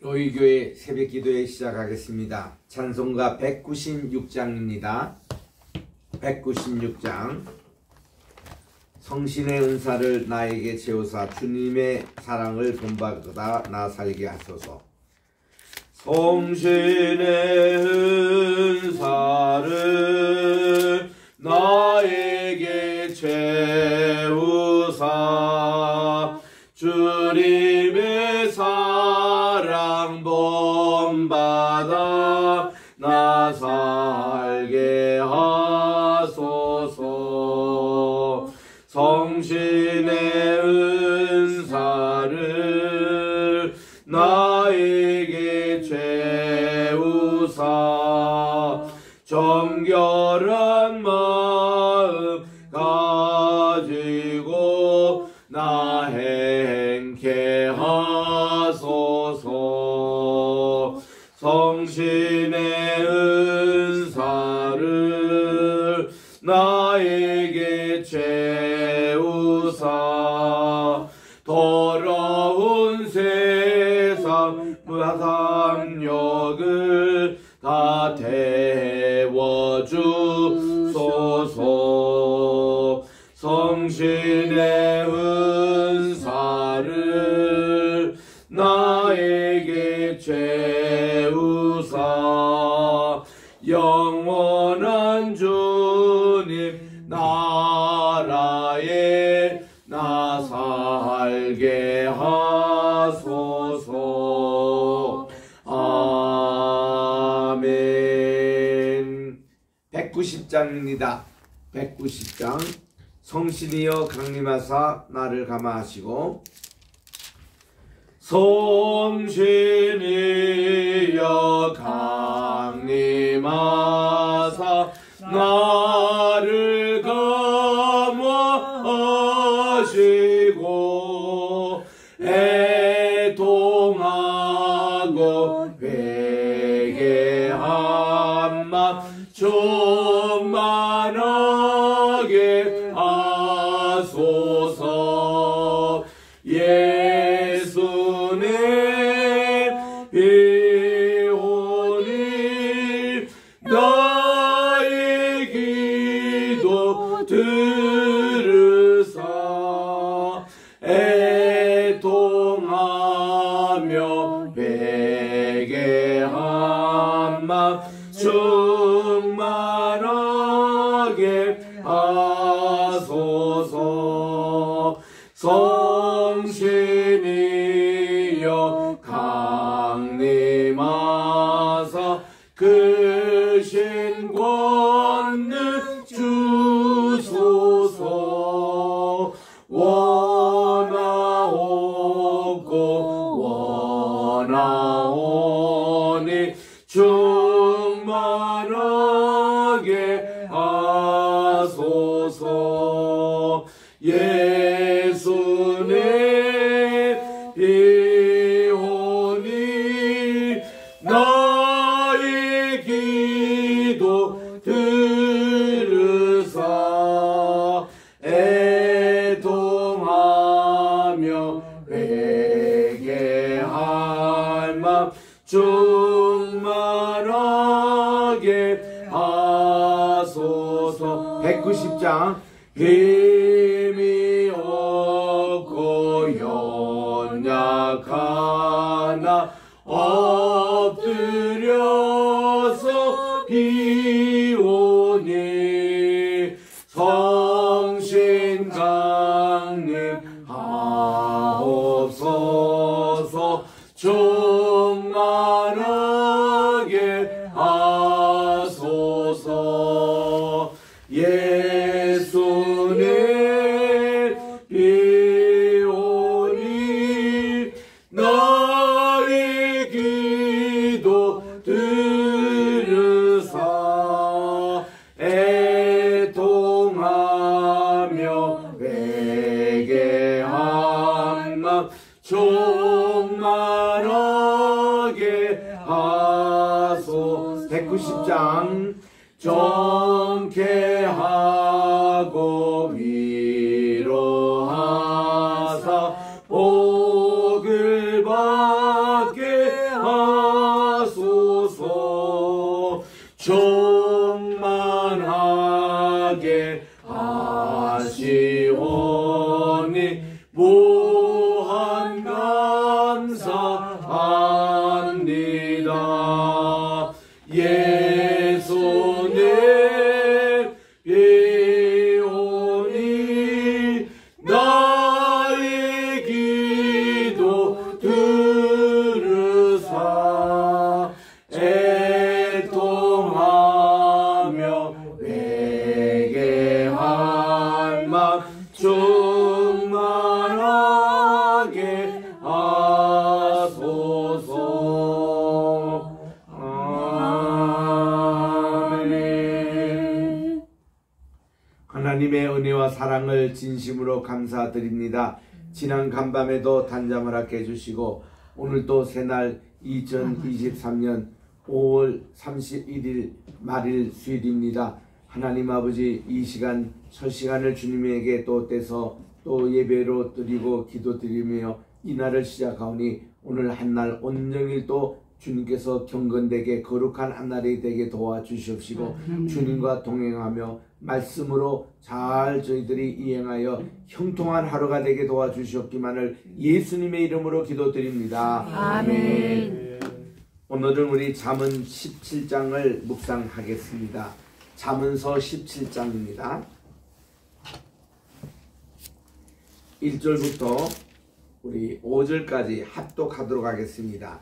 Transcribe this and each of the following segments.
로이교회 새벽기도회 시작하겠습니다. 찬송가 196장입니다. 196장. 성신의 은사를 나에게 채우사 주님의 사랑을 본받아 나 살게 하소서. 성신의 은사를 나에게 채우사 주님의 사랑 본받아 나 살게 하소서. 성신의 은사를 나에게 채우사 정결한 마음 가지고 나 행케 하소서. 성신의 은사를 나에게 채우사 더러운 세상 무탐욕을 다 태워주소서. 성신의 은사를 나에게 채우사 영원한 주님 나라에 나 살게 하소서. 아멘. 190장입니다. 190장. 성신이여 강림하사 나를 감화하시고 성신이여 강림하사 나를 감화하시고 애통하고 회개한 맘 충만하게 하소서. 예수님 비오니 나의 기도 들으사 애통하며 회개한 맘 충만하게 하소서. 성신이여 강림하사 크신 권능 주소서. 원하오니 충만하게 하소서. 예수님 비오니 나의 기도 들으사 애통하며 회개할 맘 충만하게 하소서. 190장. 힘이 없고 연약하나 엎드려서 비오니 성신 강림하옵소서. 충만하게 하소서. 예수님 비오니 나의 기도 들으사 애통하며 회개한 맘 충만하게 하소서. 190장. 정케하고 위로하사 복을 받게 감사합니다. 예수님 비오니 나의 기도 들으사 애통하며 내게 할만 충만하게 하소서. 아멘. 하나님의 은혜와 사랑을 진심으로 감사드립니다. 지난 간밤에도 단잠을 하게 해주시고 오늘도 새날 2023년 5월 31일 말일 수일입니다. 하나님 아버지, 이 시간 첫 시간을 주님에게 또 떼서 또 예배로 드리고 기도드리며 이 날을 시작하오니 오늘 한날 온종일 또 주님께서 경건되게 거룩한 한날이 되게 도와주시옵시고 주님과 동행하며 말씀으로 잘 저희들이 이행하여 형통한 하루가 되게 도와주시옵기만을 예수님의 이름으로 기도드립니다. 아멘. 오늘은 우리 잠언 17장을 묵상하겠습니다. 잠언서 17장입니다. 1절부터 우리 5절까지 합독하도록 하겠습니다.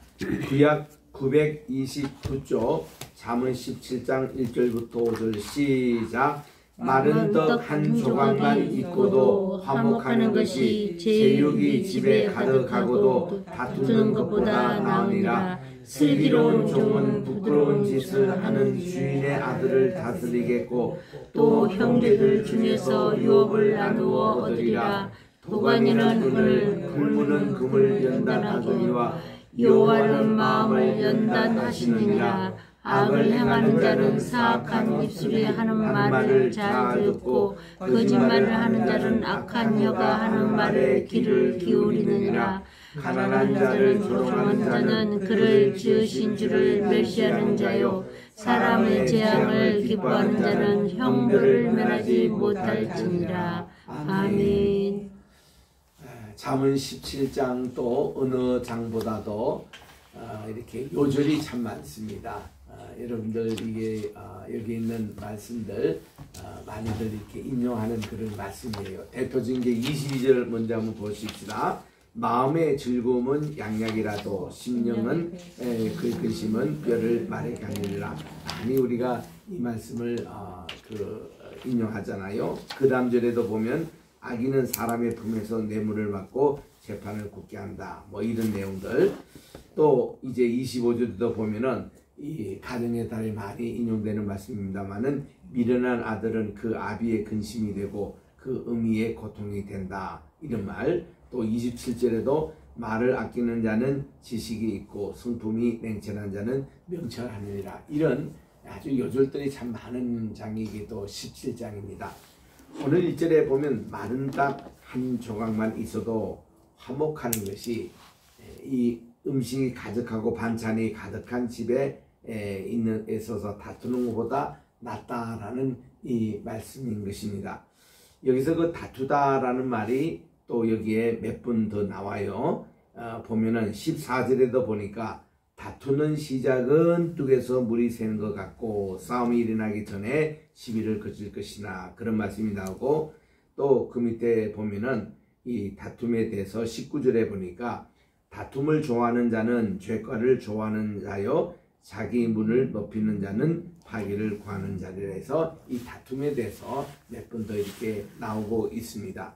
구약 929쪽 잠언 17장 1절부터 5절 시작. 마른 떡 한 조각만 있고도 화목하는 것이 제육이 집에 가득하고도 다투는 것보다 나으니라. 슬기로운 종은 부끄러운 짓을 하는 주인의 아들을 다스리겠고 또 형제들 중에서 유업을 나누어 얻으리라. 도가니는 은을, 불문은 금을 연단하거니와 여호와는 마음을 연단하시느니라. 악을 행하는 자는 사악한 입술에 하는 말을 잘 듣고 거짓말을 하는 자는 악한 여가 하는 말에 귀를 기울이느니라. 가난한 자를 조롱하는 자는 그를 지으신 주를 멸시하는 자요, 사람의 재앙을 기뻐하는 자는 형벌을 면하지 못할지니라. 아멘. 잠언 17장 또 어느 장보다도 이렇게 요절이 참 많습니다. 여러분들 이게 여기 있는 말씀들 많이들 이렇게 인용하는 그런 말씀이에요. 대표적인 게 22절 먼저 한번 보십시다. 마음의 즐거움은 양약이라도 심령은 근심은 뼈를 마르게 하느니라. 많이 우리가 이 말씀을 인용하잖아요. 그 다음 절에도 보면 악인은 사람의 품에서 뇌물을 받고 재판을 굳게 한다. 뭐 이런 내용들. 또 이제 25절도 보면은 이 가정의 달에 많이 인용되는 말씀입니다만은 미련한 아들은 그 아비의 근심이 되고 그 어미의 고통이 된다. 이런 말. 또 27절에도 말을 아끼는 자는 지식이 있고 성품이 냉철한 자는 명철하느니라. 이런 아주 요절들이 참 많은 장이기도 17장입니다. 오늘 1절에 보면 마른 떡 한 조각만 있어도 화목하는 것이 이 음식이 가득하고 반찬이 가득한 집에 있어서 다투는 것보다 낫다라는 이 말씀인 것입니다. 여기서 그 다투다라는 말이 또 여기에 몇 번 더 나와요. 보면은 14절에도 보니까 다투는 시작은 뚝에서 물이 새는 것 같고 싸움이 일어나기 전에 시비를 거칠 것이나 그런 말씀이 나오고 또 그 밑에 보면은 이 다툼에 대해서 19절에 보니까 다툼을 좋아하는 자는 죄과를 좋아하는 자요 자기 문을 높이는 자는 파기를 구하는 자리라 해서 이 다툼에 대해서 몇 번 더 이렇게 나오고 있습니다.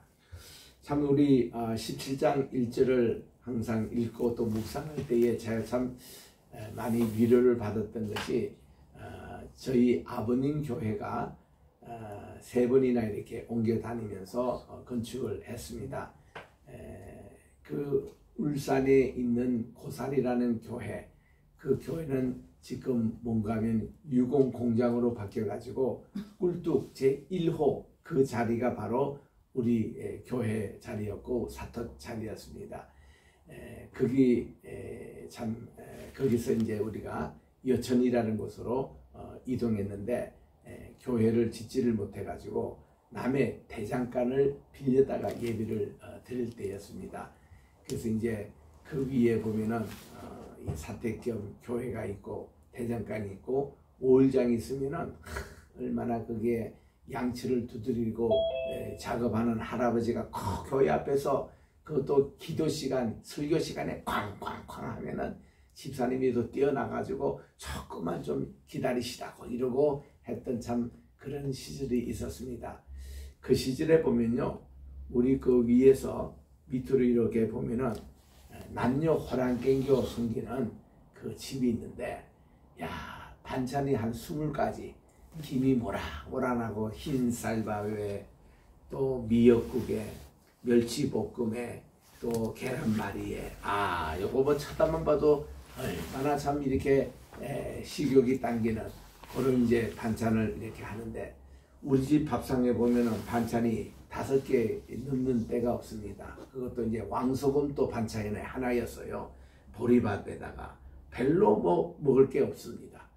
참 우리 17장 1절을 항상 읽고 또 묵상할 때에 제가 참 많이 위로를 받았던 것이 저희 아버님 교회가 3번이나 이렇게 옮겨 다니면서 건축을 했습니다. 그 울산에 있는 고산이라는 교회, 그 교회는 지금 뭔가 하면 유공 공장으로 바뀌어가지고 꿀뚝 제1호 그 자리가 바로 우리 교회 자리였고 사택 자리였습니다. 거기 거기서 이제 우리가 여천이라는 곳으로 이동했는데 교회를 짓지를 못해가지고 남의 대장간을 빌려다가 예배를 드릴 때였습니다. 그래서 이제 그 위에 보면은 이 사택점 교회가 있고 대장간이 있고 오일장이 있으면은 얼마나 그게 양치를 두드리고 작업하는 할아버지가 교회 앞에서 그것도 기도 시간, 설교 시간에 쾅쾅쾅 하면은 집사님이 또 뛰어나가지고 조금만 좀 기다리시라고 이러고 했던 참 그런 시절이 있었습니다. 그 시절에 보면요, 우리 그 위에서 밑으로 이렇게 보면은 남녀 호랑갱교 숨기는 그 집이 있는데, 야, 반찬이 한 20가지, 김이 모락모락하고 흰 쌀밥에 또 미역국에 멸치볶음에 또 계란말이에, 요거 뭐 쳐다만 봐도 얼마나 참 이렇게 식욕이 당기는 그런 이제 반찬을 이렇게 하는데, 우리 집 밥상에 보면은 반찬이 5개 넘는 때가 없습니다. 그것도 이제 왕소금도 반찬이 하나였어요. 보리밥에다가 별로 뭐 먹을 게 없습니다.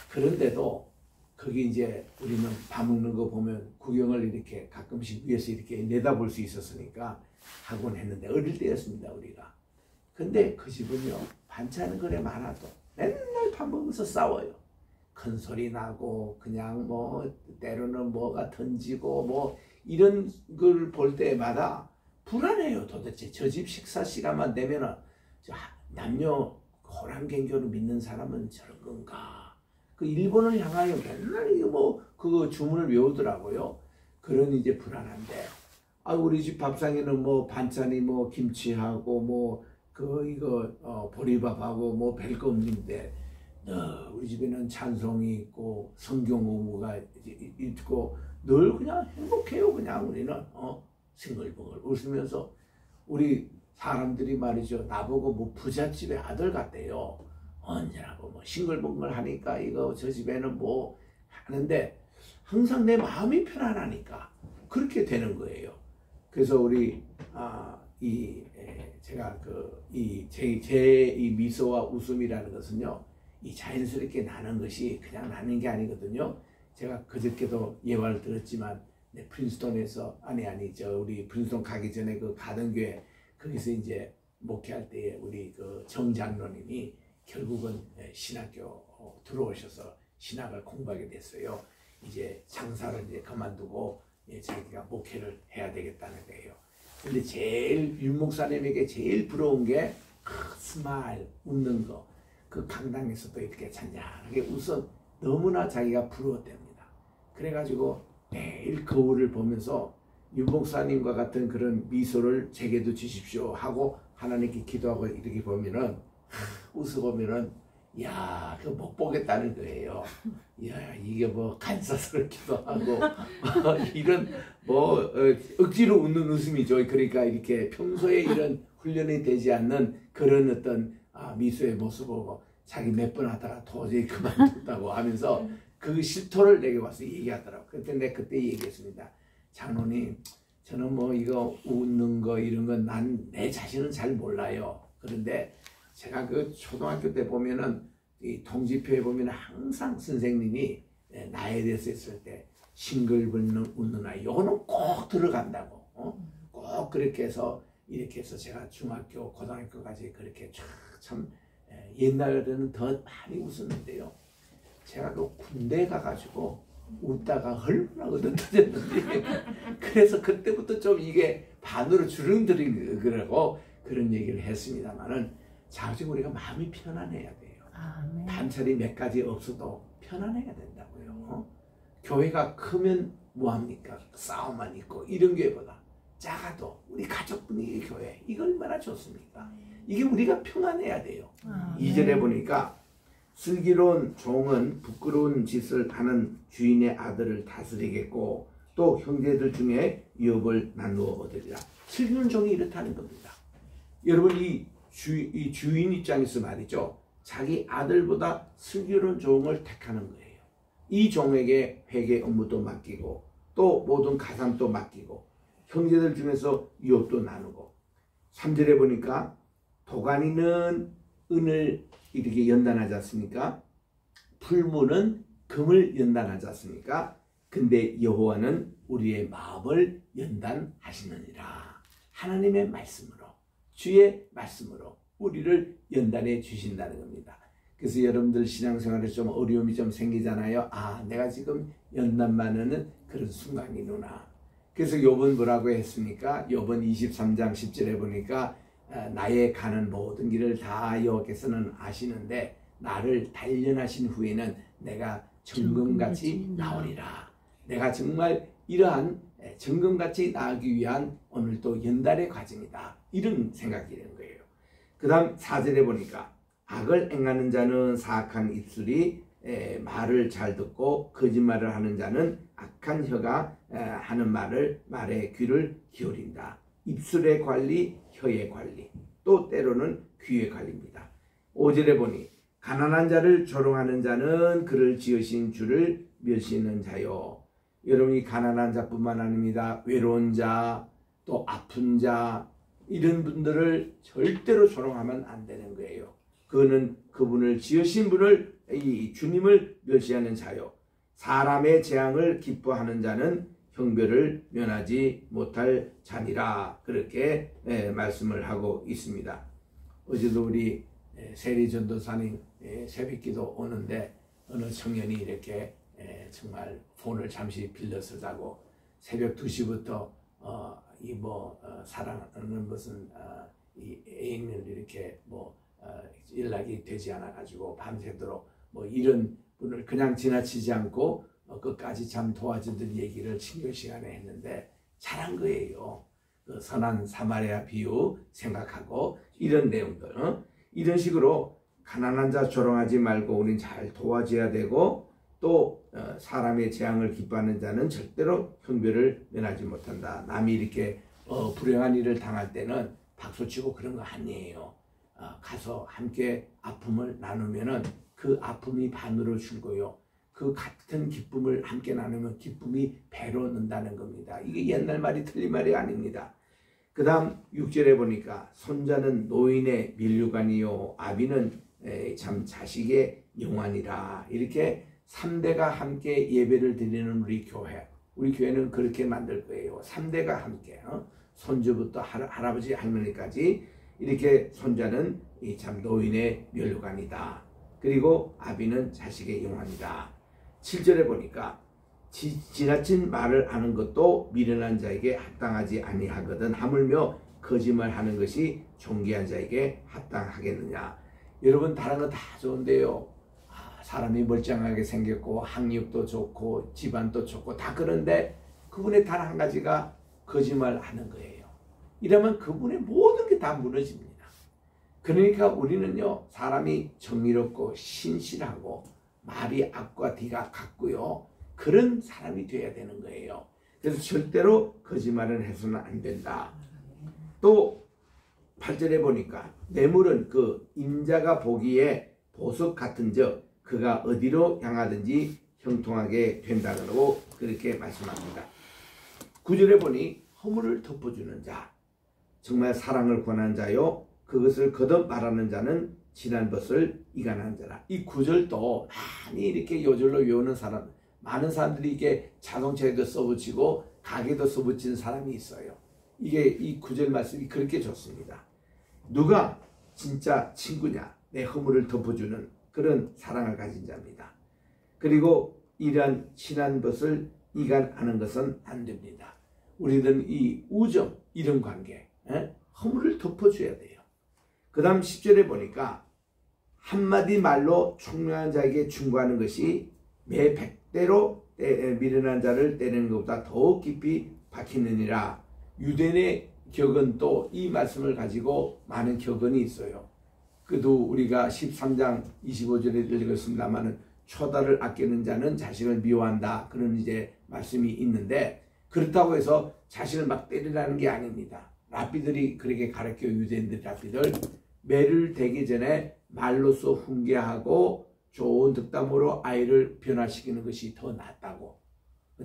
그런데도 거기 이제 우리는 밥 먹는 거 보면 구경을 이렇게 가끔씩 위에서 이렇게 내다볼 수 있었으니까 하곤 했는데, 어릴 때였습니다 우리가. 근데 그 집은요, 반찬은 그래 많아도 맨날 밥 먹으면서 싸워요. 큰 소리 나고 그냥 뭐 때로는 뭐가 던지고 뭐 이런 걸 볼 때마다 불안해요. 도대체 저 집 식사 시간만 되면은 남녀 호랑갱교를 믿는 사람은 저런 건가? 그 일본을 향하여 맨날 뭐 그 주문을 외우더라고요. 그런 이제 불안한데, 우리 집 밥상에는 뭐 반찬이 뭐 김치하고 뭐 이거 보리밥하고 뭐 별거 없는데, 우리 집에는 찬송이 있고 성경 공부가 있고 늘 그냥 행복해요. 그냥 우리는 싱글벙글 웃으면서. 우리 사람들이 말이죠, 나보고 뭐 부잣집의 아들 같대요. 언제나 뭐 싱글벙글 하니까 이거 저 집에는 뭐 하는데, 항상 내 마음이 편안하니까 그렇게 되는 거예요. 그래서 우리 제가 이 미소와 웃음이라는 것은요, 이 자연스럽게 나는 것이 그냥 나는 게 아니거든요. 제가 그저께도 예화를 들었지만, 프린스톤에서 우리 프린스톤 가기 전에 그 가든교회 거기서 이제 목회할 때에 우리 그 정장로님이 결국은 신학교 들어오셔서 신학을 공부하게 됐어요. 이제 장사를 이제 그만두고 자기가 목회를 해야 되겠다는 거예요. 근데 제일 윤 목사님에게 제일 부러운 게 스마일, 웃는 거. 그 강당에서도 이렇게 잔잔하게 웃어 너무나 자기가 부러웠답니다. 그래가지고 매일 거울을 보면서 윤 목사님과 같은 그런 미소를 제게도 주십시오 하고 하나님께 기도하고 이렇게 보면은 웃어보면은, 그거 못 보겠다는 거예요. 이게 뭐 간사스럽기도 하고 이런 뭐 억지로 웃는 웃음이죠. 그러니까 이렇게 평소에 이런 훈련이 되지 않는 그런 어떤 미소의 모습 보고 자기 몇 번 하다가 도저히 그만뒀다고 하면서 그 실토를 내게 와서 얘기하더라고. 그때 내가 그때 얘기했습니다. 장로님, 저는 뭐 이거 웃는 거 이런 건 난 내 자신은 잘 몰라요. 그런데 제가 그 초등학교 때 보면은 이 통지표에 보면 항상 선생님이 나에 대해서 했을 때 싱글벙글 웃는 아이, 요거는 꼭 들어간다고. 꼭 그렇게 해서 이렇게 해서 제가 중학교, 고등학교까지 그렇게 참 옛날에는 더 많이 웃었는데요. 제가 그 군대 가가지고 웃다가 얼마나 얻어터졌는데 그래서 그때부터 좀 이게 반으로 주름들이고 그런 얘기를 했습니다만은, 자주 우리가 마음이 편안해야 돼요. 반찬이 몇 가지 없어도 편안해야 된다고요. 교회가 크면 뭐합니까? 싸움만 있고 이런 교회보다 작아도 우리 가족분위기 교회, 이거 얼마나 좋습니까? 이게 우리가 평안해야 돼요. 2절에 보니까 슬기로운 종은 부끄러운 짓을 하는 주인의 아들을 다스리겠고 또 형제들 중에 유업을 나누어 얻으리라. 슬기로운 종이 이렇다는 겁니다. 여러분, 이 주인 입장에서 말이죠, 자기 아들보다 슬기로운 종을 택하는 거예요. 이 종에게 회계 업무도 맡기고 또 모든 가산도 맡기고 형제들 중에서 유업도 나누고. 3절에 보니까 도가니는 은을 이렇게 연단하지 않습니까? 풀무는 금을 연단하지 않습니까? 근데 여호와는 우리의 마음을 연단하시느니라. 하나님의 말씀으로, 주의 말씀으로 뿌리를 연단해 주신다는 겁니다. 그래서 여러분들 신앙생활에 좀 어려움이 좀 생기잖아요. 아, 내가 지금 연단 많은 그런 순간이구나. 그래서 욥은 뭐라고 했습니까? 욥은 23장 10절에 보니까 나의 가는 모든 길을 다 여호와께서는 아시는데 나를 단련하신 후에는 내가 정금같이 나오리라. 내가 정말 이러한 정금같이 나기 위한 오늘 또 연단의 과정이다. 이런 생각이 되는 거예요. 그 다음 4절에 보니까 악을 행하는 자는 사악한 입술이 말을 잘 듣고 거짓말을 하는 자는 악한 혀가 하는 말에 귀를 기울인다. 입술의 관리, 혀의 관리, 또 때로는 귀의 관리입니다. 5절에 보니 가난한 자를 조롱하는 자는 그를 지으신 주를 멸시하는 자요. 여러분이 가난한 자뿐만 아닙니다. 외로운 자, 또 아픈 자, 이런 분들을 절대로 조롱하면 안 되는 거예요. 그는 그분을 지으신 분을, 이 주님을 멸시하는 자요. 사람의 재앙을 기뻐하는 자는 형벌을 면하지 못할 자니라. 그렇게 말씀을 하고 있습니다. 어제도 우리 세리전도사님 새벽기도 오는데 어느 청년이 이렇게 정말 폰을 잠시 빌려서 자고 새벽 2시부터 사랑하는 무슨 이 애인을 이렇게 연락이 되지 않아 가지고 밤새도록 이런 분을 그냥 지나치지 않고 끝까지 참 도와주던 얘기를 친교 시간에 했는데 잘한 거예요. 그 선한 사마리아 비유 생각하고 이런 내용들, 이런 식으로 가난한 자 조롱하지 말고 우린 잘 도와줘야 되고, 또 사람의 재앙을 기뻐하는 자는 절대로 형벌을 면하지 못한다. 남이 이렇게 불행한 일을 당할 때는 박수치고 그런 거 아니에요. 가서 함께 아픔을 나누면은 그 아픔이 반으로 줄고요. 그 같은 기쁨을 함께 나누면 기쁨이 배로 는다는 겁니다. 이게 옛날 말이 틀린 말이 아닙니다. 그 다음 6절에 보니까 손자는 노인의 면류관이요 아비는 참 자식의 영환이라. 이렇게 3대가 함께 예배를 드리는 우리 교회, 우리 교회는 그렇게 만들 거예요. 3대가 함께, 손주부터 할아버지 할머니까지 이렇게 손자는 참 노인의 면류관이다. 그리고 아비는 자식의 영환이다. 7절에 보니까 지나친 말을 하는 것도 미련한 자에게 합당하지 아니하거든 하물며 거짓말하는 것이 존귀한 자에게 합당하겠느냐. 여러분 다른 거 다 좋은데요. 사람이 멀쩡하게 생겼고 학력도 좋고 집안도 좋고 다 그런데 그분의 단 한 가지가 거짓말하는 거예요. 이러면 그분의 모든 게 다 무너집니다. 그러니까 우리는요, 사람이 정의롭고 신실하고 말이 악과 뒤가 같고요, 그런 사람이 돼야 되는 거예요. 그래서 절대로 거짓말은 해서는 안 된다. 또 8절에 보니까 뇌물은 그 임자가 보기에 보석 같은즉 그가 어디로 향하든지 형통하게 된다고 그렇게 말씀합니다. 9절에 보니 허물을 덮어주는 자, 정말 사랑을 권한 자요 그것을 거듭 말하는 자는 지난 것을 이간하는 자라. 이 9절도 많이 이렇게 요절로 외우는 사람, 많은 사람들이 이게 자동차에도 써붙이고 가게도 써붙이는 사람이 있어요. 이게 이 9절 말씀이 그렇게 좋습니다. 누가 진짜 친구냐, 내 허물을 덮어주는 그런 사랑을 가진 자입니다. 그리고 이러한 친한 것을 이간하는 것은 안 됩니다. 우리는 이 우정, 이런 관계, 허물을 덮어줘야 돼요. 그 다음 10절에 보니까 한마디 말로 총명한 자에게 충고하는 것이 매 100대로 미련한 자를 때리는 것보다 더욱 깊이 박히느니라. 유대인의 격은 또 이 말씀을 가지고 많은 격언이 있어요. 그도 우리가 13장 25절에 읽었습니다마는 초다를 아끼는 자는 자식을 미워한다. 그런 이제 말씀이 있는데, 그렇다고 해서 자식을 막 때리라는 게 아닙니다. 랍비들이 그렇게 가르쳐요. 유대인들 랍비들. 매를 대기 전에 말로써 훈계하고 좋은 덕담으로 아이를 변화시키는 것이 더 낫다고.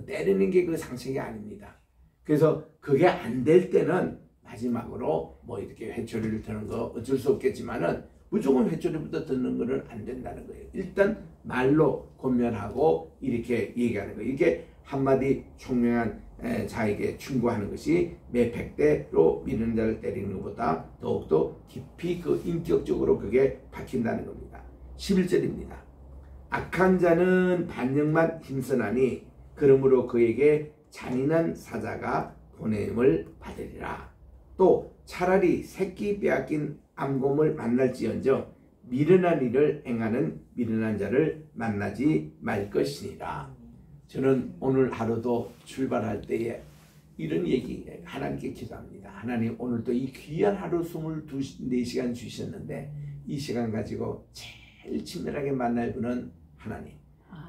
때리는 게 그 상책이 아닙니다. 그래서 그게 안 될 때는 마지막으로 이렇게 회초리를 드는 거 어쩔 수 없겠지만은 무조건 회초리부터 듣는 거는 안 된다는 거예요. 일단 말로 권면하고 이렇게 얘기하는 거예요. 이게 한마디 총명한 자에게 충고하는 것이 매 100대로 미는 자를 때리는 것보다 더욱더 깊이 그 인격적으로 그게 박힌다는 겁니다. 11절입니다. 악한 자는 반역만 힘쓰나니 그러므로 그에게 잔인한 사자가 보냄을 받으리라. 또 차라리 새끼 빼앗긴 암곰을 만날지언정 미련한 일을 행하는 미련한 자를 만나지 말 것이니라. 저는 오늘 하루도 출발할 때에 이런 얘기 하나님께 기도합니다. 하나님, 오늘도 이 귀한 하루 24시간 주셨는데 이 시간 가지고 제일 친밀하게 만날 분은 하나님.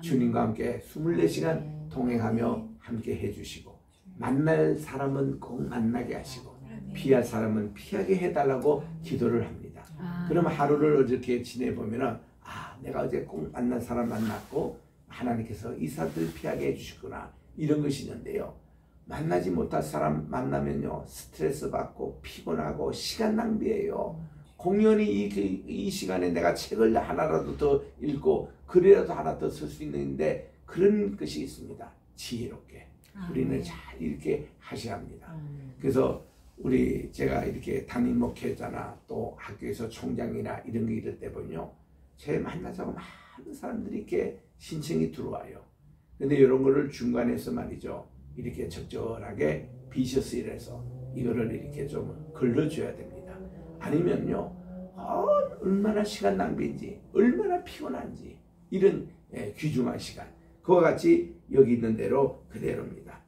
주님과 함께 24시간 동행하며 함께 해주시고 만날 사람은 꼭 만나게 하시고 피할 사람은 피하게 해달라고 기도를 합니다. 그럼 하루를 어저께 지내보면은 내가 어제 꼭 만난 사람 만났고 하나님께서 이 사람들 피하게 해주시구나 이런 것이 있는데요. 만나지 못할 사람 만나면요 스트레스 받고 피곤하고 시간 낭비예요. 공연히 이 시간에 내가 책을 하나라도 더 읽고 글이라도 하나 더 쓸 수 있는데 그런 것이 있습니다. 지혜롭게 우리는 잘 이렇게 하셔야 합니다. 그래서 제가 이렇게 담임 목회자나 또 학교에서 총장이나 이런 거 이럴 때 보면요, 제 만나자고 많은 사람들이 이렇게 신청이 들어와요. 근데 이런 거를 중간에서 말이죠, 이렇게 적절하게 비셔스일해서 이거를 이렇게 좀 걸러줘야 됩니다. 아니면요, 얼마나 시간 낭비인지, 얼마나 피곤한지, 이런 귀중한 시간. 그와 같이 여기 있는 대로 그대로입니다.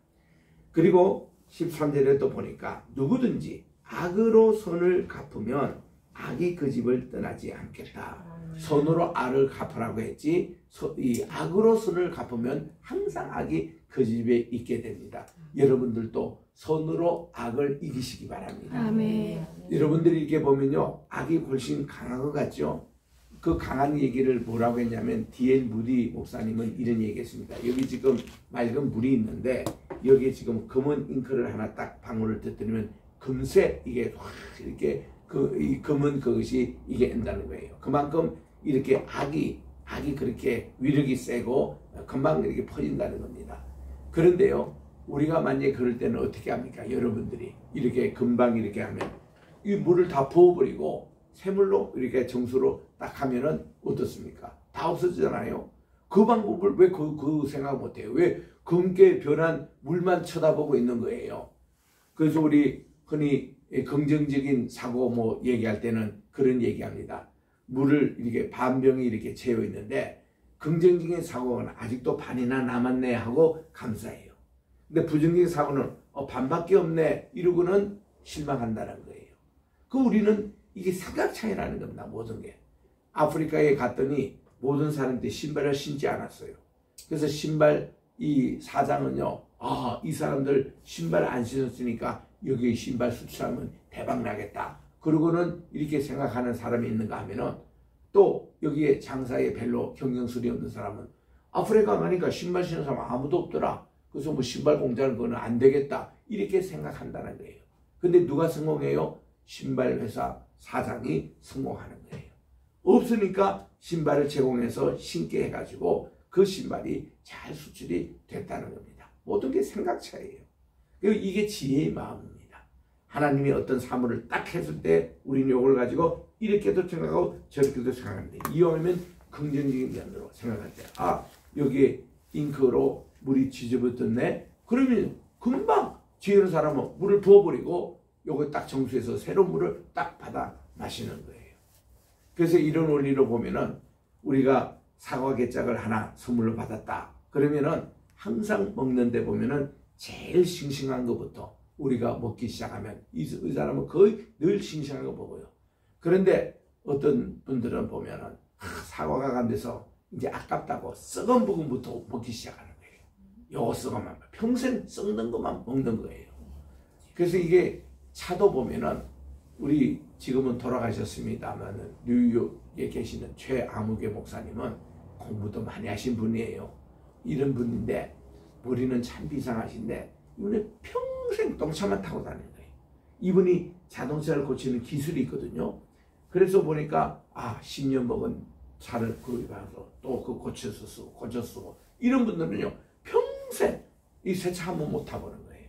그리고 13절에 또 보니까 누구든지 악으로 손을 갚으면 악이 그 집을 떠나지 않겠다. 손으로 악을 갚으라고 했지, 이 악으로 손을 갚으면 항상 악이 그 집에 있게 됩니다. 여러분들도 손으로 악을 이기시기 바랍니다. 아멘. 여러분들이 이렇게 보면요, 악이 훨씬 강한 것 같죠? 그 강한 얘기를 뭐라고 했냐면 D.L. 무디 목사님은 이런 얘기했습니다. 여기 지금 맑은 물이 있는데 여기에 지금 검은 잉크를 하나 딱 방울을 터뜨리면 금세 이게 확 이렇게 이 검은 그것이 이게 된다는 거예요. 그만큼 이렇게 악이 그렇게 위력이 세고 금방 이렇게 퍼진다는 겁니다. 그런데요, 우리가 만약에 그럴 때는 어떻게 합니까? 여러분들이 이렇게 금방 이렇게 하면 이 물을 다 부어버리고 새물로 이렇게 정수로 딱 하면은 어떻습니까? 다 없어지잖아요. 그 방법을 왜 그 생각 못해요? 왜 검게 변한 물만 쳐다보고 있는 거예요? 그래서 우리 흔히 긍정적인 사고 뭐 얘기할 때는 그런 얘기합니다. 물을 이렇게 반병이 이렇게 채워 있는데 긍정적인 사고는 아직도 반이나 남았네 하고 감사해요. 근데 부정적인 사고는 반밖에 없네 이러고는 실망한다는 거예요. 그 우리는 이게 생각 차이라는 겁니다. 모든 게. 아프리카에 갔더니 모든 사람들이 신발을 신지 않았어요. 그래서 신발 이 사장은요, 이 사람들 신발 안 신었으니까 여기 신발 수출하면 대박 나겠다. 그러고는 이렇게 생각하는 사람이 있는가 하면은 또 여기에 장사에 별로 경쟁술이 없는 사람은 아프리카 가니까 신발 신는 사람 아무도 없더라. 그래서 뭐 신발 공장을 그거는 안 되겠다. 이렇게 생각한다는 거예요. 근데 누가 성공해요? 신발 회사 사장이 성공하는 거예요. 없으니까 신발을 제공해서 신게 해가지고 그 신발이 잘 수출이 됐다는 겁니다. 모든 게 생각 차이예요. 이게 지혜의 마음입니다. 하나님이 어떤 사물을 딱 했을 때 우리는 이걸 가지고 이렇게도 생각하고 저렇게도 생각하는데 이왕이면 긍정적인 면으로 생각할 때 여기에 잉크로 물이 뒤집어졌네. 그러면 금방 지혜로운 사람은 물을 부어버리고 요거 딱 정수해서 새로운 물을 딱 받아 마시는 거예요. 그래서 이런 원리로 보면은 우리가 사과 개짝을 하나 선물로 받았다. 그러면은 항상 먹는데 보면은 제일 싱싱한 것부터 우리가 먹기 시작하면 이 사람은 거의 늘 싱싱한 거 먹어요. 그런데 어떤 분들은 보면은 사과가 간데서 이제 아깝다고 썩은 부분부터 먹기 시작하는 거예요. 요거 썩으면 평생 썩는 것만 먹는 거예요. 그래서 이게 차도 보면은 우리 지금은 돌아가셨습니다만 뉴욕에 계시는 최아무개 목사님은 공부도 많이 하신 분이에요. 이런 분인데 머리는 참 비상하신데 이분은 평생 똥차만 타고 다니는 거예요. 이분이 자동차를 고치는 기술이 있거든요. 그래서 보니까 10년 먹은 차를 구입해서 또 그 고쳐 쓰고 이런 분들은요 평생 이 새 차 한번 못 타보는 거예요.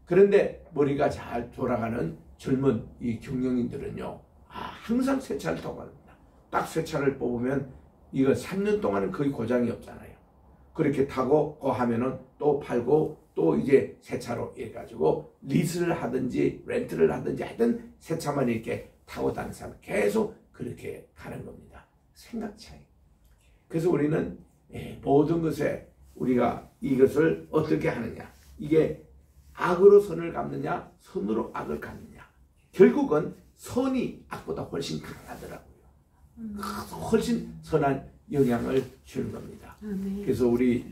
그런데 머리가 잘 돌아가는 젊은 이 경영인들은요, 항상 새 차를 타고 갑니다. 딱 새 차를 뽑으면 이거 3년 동안은 거의 고장이 없잖아요. 그렇게 타고 하면은 또 팔고 또 이제 새 차로 해가지고 리스를 하든지 렌트를 하든지 하여튼 새 차만 이렇게 타고 다니는 사람 계속 그렇게 가는 겁니다. 생각 차이. 그래서 우리는 모든 것에 우리가 이것을 어떻게 하느냐, 이게 악으로 선을 갚느냐 선으로 악을 갚느냐, 결국은 선이 악보다 훨씬 강하더라고요. 훨씬 선한 영향을 주는 겁니다. 그래서 우리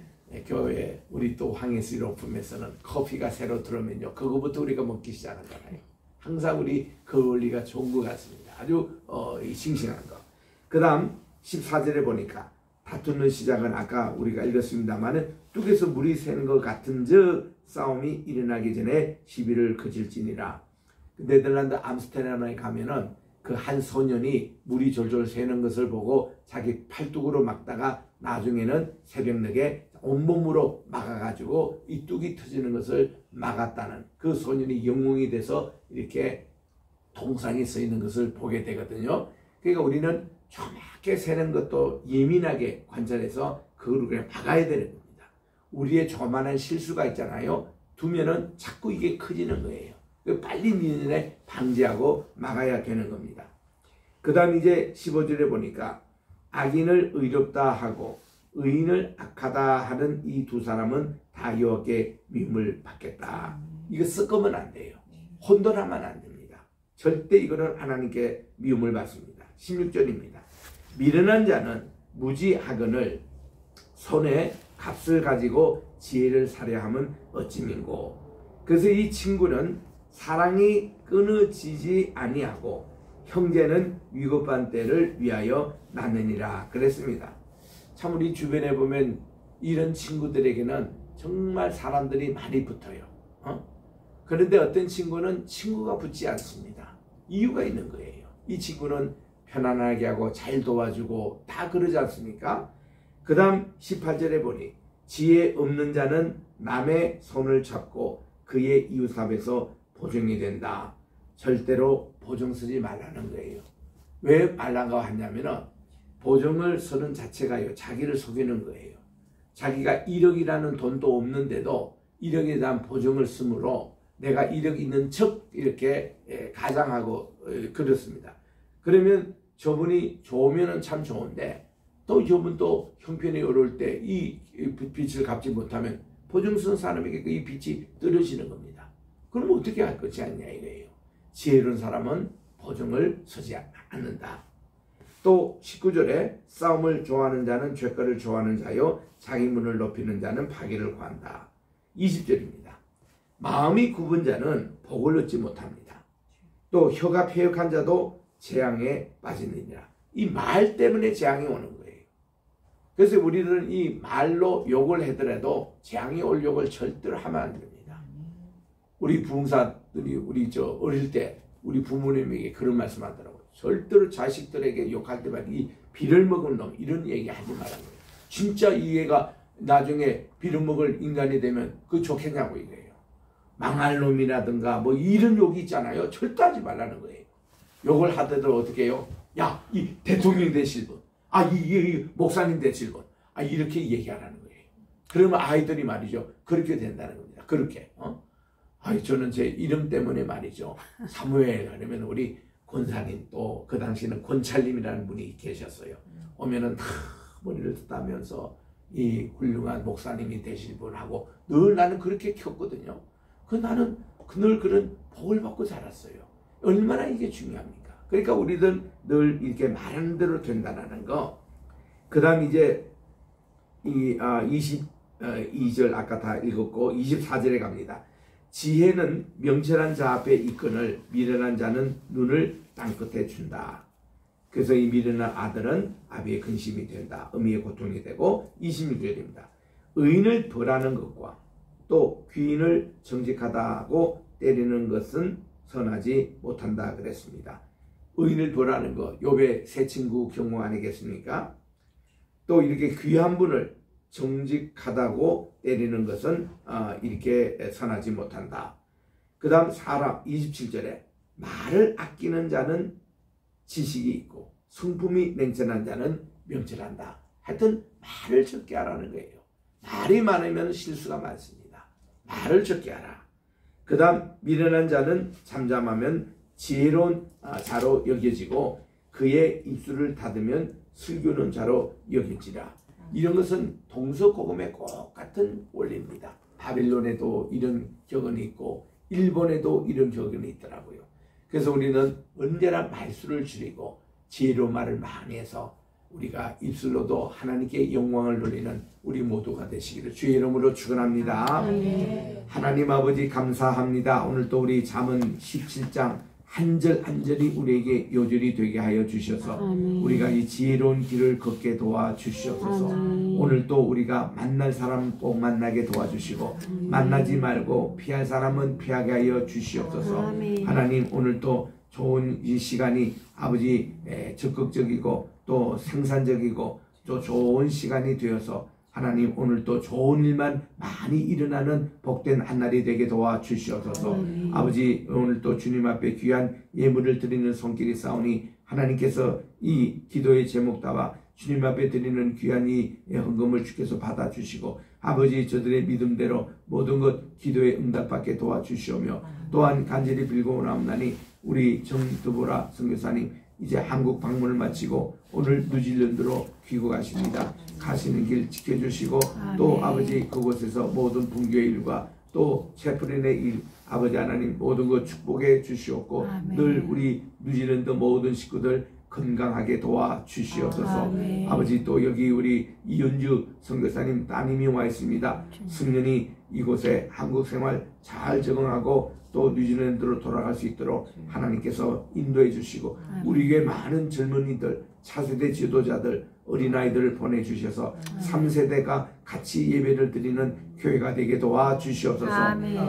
교회 우리 또 황해스 로품에서는 커피가 새로 들어오면요, 그거부터 우리가 먹기 시작하잖아요. 항상 우리 그 원리가 좋은 것 같습니다. 아주 싱싱한 거. 그 다음 14절에 보니까 다투는 시작은 아까 우리가 읽었습니다만은 뚝에서 물이 새는 것 같은즉 싸움이 일어나기 전에 시비를 그칠지니라. 네덜란드 암스테르담에 가면은 그 한 소년이 물이 졸졸 새는 것을 보고 자기 팔뚝으로 막다가 나중에는 새벽녘에 온몸으로 막아가지고 이 뚝이 터지는 것을 막았다는, 그 소년이 영웅이 돼서 이렇게 동상에 서 있는 것을 보게 되거든요. 그러니까 우리는 조그맣게 새는 것도 예민하게 관찰해서 그걸 그냥 막아야 되는 겁니다. 우리의 조그만한 실수가 있잖아요. 두면은 자꾸 이게 커지는 거예요. 빨리 미연에 방지하고 막아야 되는 겁니다. 그 다음 이제 15절에 보니까 악인을 의롭다 하고 의인을 악하다 하는 이 두 사람은 다 여호와께 미움을 받겠다. 이거 섞으면 안 돼요. 혼돈하면 안 됩니다. 절대 이거는 하나님께 미움을 받습니다. 16절입니다. 미련한 자는 무지하거늘 손에 값을 가지고 지혜를 살해하면 어찌민고. 그래서 이 친구는 사랑이 끊어지지 아니하고 형제는 위급한 때를 위하여 낳느니라 그랬습니다. 참 우리 주변에 보면 이런 친구들에게는 정말 사람들이 많이 붙어요. 그런데 어떤 친구는 친구가 붙지 않습니다. 이유가 있는 거예요. 이 친구는 편안하게 하고 잘 도와주고 다 그러지 않습니까? 그 다음 18절에 보니 지혜 없는 자는 남의 손을 잡고 그의 이웃 앞에서 보증이 된다. 절대로 보증 쓰지 말라는 거예요. 왜 말라고 하냐면은 보증을 쓰는 자체가요, 자기를 속이는 거예요. 자기가 1억이라는 돈도 없는데도 1억에 대한 보증을 쓰므로 내가 1억 있는 척 이렇게 가장하고 그렇습니다. 그러면 저분이 좋으면 참 좋은데 또 저분 또 형편이 어려울 때 이 빚을 갚지 못하면 보증 쓴 사람에게 이 빚이 떨어지는 겁니다. 그럼 어떻게 할 것이 아니냐 이거예요. 지혜로운 사람은 보증을 서지 않는다. 또 19절에 싸움을 좋아하는 자는 죄거를 좋아하는 자요 자기 문을 높이는 자는 파기를 구한다. 20절입니다. 마음이 굽은 자는 복을 얻지 못합니다. 또 혀가 패역한 자도 재앙에 빠지느니라. 이 말 때문에 재앙이 오는 거예요. 그래서 우리들은 이 말로 욕을 하더라도 재앙이 올 욕을 절대로 하면 안 됩니다. 우리 부흥사들이 우리 어릴 때 우리 부모님에게 그런 말씀 하더라고요. 절대로 자식들에게 욕할 때마다 이 비를 먹은 놈 이런 얘기 하지 말라는 거예요. 진짜 이 애가 나중에 비를 먹을 인간이 되면 그거 좋겠냐고 이거예요. 망할 놈이라든가 뭐 이런 욕이 있잖아요. 절대 하지 말라는 거예요. 욕을 하더라도 어떻게 해요? 야, 이 대통령 되실 분, 이 목사님 되실 분, 이렇게 얘기하라는 거예요. 그러면 아이들이 말이죠. 그렇게 된다는 겁니다. 그렇게. 저는 제 이름 때문에 말이죠. 사무엘 하려면 우리 권사님 또 그 당시에는 권찰님이라는 분이 계셨어요. 오면은 다 머리를 쓰다면서 이 훌륭한 목사님이 되실 분하고 늘 나는 그렇게 켰거든요. 나는 늘 그런 복을 받고 자랐어요. 얼마나 이게 중요합니까? 그러니까 우리들 늘 이렇게 말하는 대로 된다는 거. 그 다음 이제 22절 아까 다 읽었고 24절에 갑니다. 지혜는 명철한 자 앞에 이끈을 미련한 자는 눈을 땅끝에 준다. 그래서 이 미련한 아들은 아비의 근심이 된다. 어미의 고통이 되고 26절입니다. 의인을 벌하는 것과 또 귀인을 정직하다고 때리는 것은 선하지 못한다 그랬습니다. 의인을 벌하는 것, 욥의 세 친구 경우 아니겠습니까? 또 이렇게 귀한 분을 정직하다고 때리는 것은 이렇게 선하지 못한다. 그 다음 사람 27절에 말을 아끼는 자는 지식이 있고 성품이 냉철한 자는 명철한다. 하여튼 말을 적게 하라는 거예요. 말이 많으면 실수가 많습니다. 말을 적게 하라. 그 다음 미련한 자는 잠잠하면 지혜로운 자로 여겨지고 그의 입술을 닫으면 슬기로운 자로 여겨지라. 이런 것은 동서고금의 꼭 같은 원리입니다. 바빌론에도 이런 격언이 있고 일본에도 이런 격언이 있더라고요. 그래서 우리는 언제나 말수를 줄이고 지혜로운 말을 많이 해서 우리가 입술로도 하나님께 영광을 돌리는 우리 모두가 되시기를 주의 이름으로 축원합니다. 하나님 아버지 감사합니다. 오늘 또 우리 잠언 17장 한 절 한 절이 우리에게 요절이 되게 하여 주셔서 우리가 이 지혜로운 길을 걷게 도와주시옵소서. 오늘 또 우리가 만날 사람 꼭 만나게 도와주시고 만나지 말고 피할 사람은 피하게 하여 주시옵소서. 하나님 오늘 또 좋은 이 시간이 아버지 적극적이고 또 생산적이고 또 좋은 시간이 되어서 하나님 오늘 또 좋은 일만 많이 일어나는 복된 한날이 되게 도와주시옵소서. 아버지 오늘 또 주님 앞에 귀한 예물을 드리는 손길이 싸우니 하나님께서 이 기도의 제목 따와 주님 앞에 드리는 귀한 이 헌금을 주께서 받아주시고 아버지 저들의 믿음대로 모든 것 기도에 응답받게 도와주시오며 또한 간절히 빌고나옵나니 우리 정드보라 선교사님 이제 한국 방문을 마치고 오늘 뉴질랜드로 귀국하십니다. 가시는 길 지켜주시고 또 아버지 그곳에서 모든 분교의 일과 또 채플린의 일 아버지 하나님 모든 것 축복해 주시옵고 늘 우리 뉴질랜드 모든 식구들 건강하게 도와주시옵소서. 아버지 또 여기 우리 이은주 선교사님 따님이 와 있습니다. 승년이 이곳에 한국 생활 잘 적응하고 또 뉴질랜드로 돌아갈 수 있도록 하나님께서 인도해 주시고 우리에게 많은 젊은이들 차세대 지도자들 어린아이들을 보내주셔서 3세대가 같이 예배를 드리는 교회가 되게 도와주시옵소서.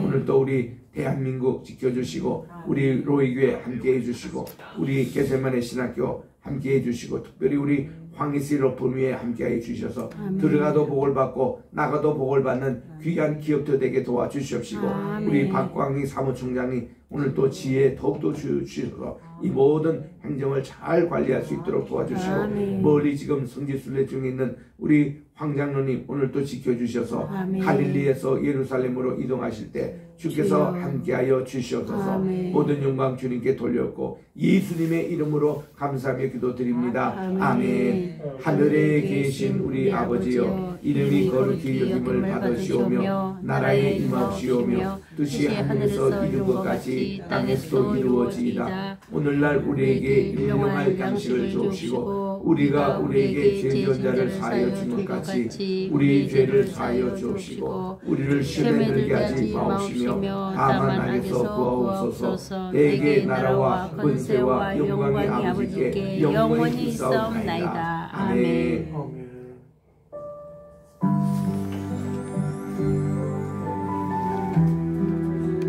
오늘 또 우리 대한민국 지켜주시고 우리 로이교회 함께해 주시고 우리 게세마네 신학교 함께해 주시고 특별히 우리 황희씨 로프미에 함께해 주셔서 들어가도 복을 받고 나가도 복을 받는 귀한 기업도 되게 도와주시옵시고 우리 박광희 사무총장이 오늘 또 지혜 더욱더 주셔서 이 모든 행정을 잘 관리할 수 있도록 도와주시고 멀리 지금 성지순례 중에 있는 우리 황장로님 오늘 또 지켜주셔서 갈릴리에서 예루살렘으로 이동하실 때 주께서 함께하여 주시옵소서. 모든 영광 주님께 돌렸고 예수님의 이름으로 감사하며 기도드립니다. 아멘. 하늘에 계신 우리 아버지여 이름이 거룩히 여김을 받으시오며 나라에 임하시오며 뜻이 하늘에서 이룬 것 같이 땅에서도 이루어지이다. 오늘날 우리에게 일용할 양식을 주옵시고 우리가 우리에게 죄 지은 자를 사하여 준 것 같이 우리 죄를 사하여 주옵시고 우리를 시험에 들게 하지 마옵시며 다만 악에서 구하옵소서. 내게 나라와 권세와 영광이 아버지께 영원히 있사옵나이다. 아멘.